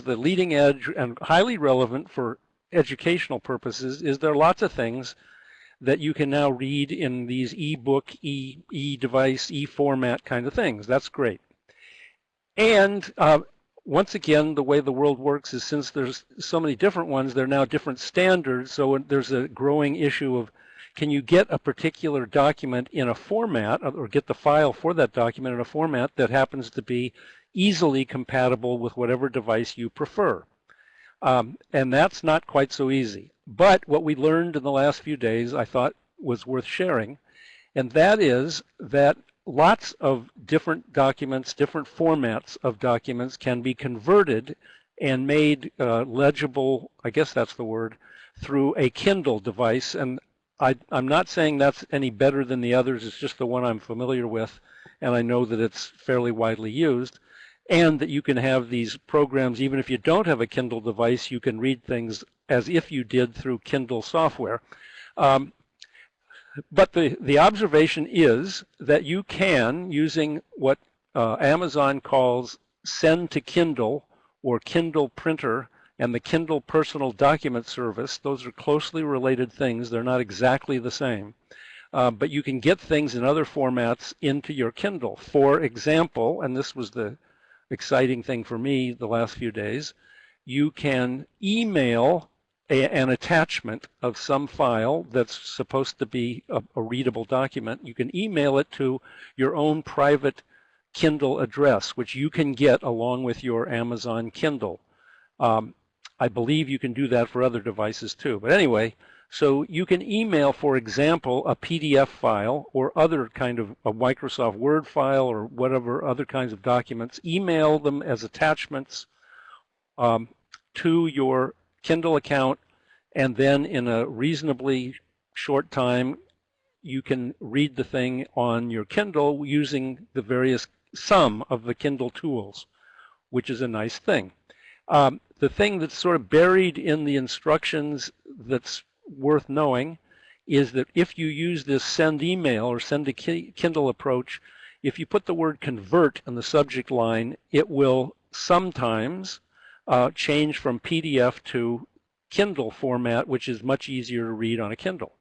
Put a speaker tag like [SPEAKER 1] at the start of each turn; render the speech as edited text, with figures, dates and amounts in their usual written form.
[SPEAKER 1] the leading edge and highly relevant for educational purposes is there are lots of things that you can now read in these e-book, e-device, e-format kind of things. That's great. And once again, the way the world works is since there's so many different ones, there are now different standards. So there's a growing issue of can you get a particular document in a format or get the file for that document in a format that happens to be easily compatible with whatever device you prefer. And that's not quite so easy. But what we learned in the last few days I thought was worth sharing, and that is that lots of different documents, different formats of documents can be converted and made legible, I guess that's the word, through a Kindle device. And I'm not saying that's any better than the others, it's just the one I'm familiar with, and I know that it's fairly widely used. And that you can have these programs, even if you don't have a Kindle device, you can read things as if you did through Kindle software. But the observation is that you can, using what Amazon calls Send to Kindle or Kindle Printer and the Kindle Personal Document Service, those are closely related things. They're not exactly the same. But you can get things in other formats into your Kindle. For example, and this was the exciting thing for me the last few days, you can email an attachment of some file that's supposed to be a readable document. You can email it to your own private Kindle address, which you can get along with your Amazon Kindle. I believe you can do that for other devices too. But anyway, so you can email, for example, a PDF file or other kind of a Microsoft Word file or whatever other kinds of documents, email them as attachments to your Kindle account, and then in a reasonably short time, you can read the thing on your Kindle using the various some of the Kindle tools, which is a nice thing. The thing that's sort of buried in the instructions that's worth knowing is that if you use this send email or send a Kindle approach, if you put the word convert in the subject line, it will sometimes change from PDF to Kindle format, which is much easier to read on a Kindle.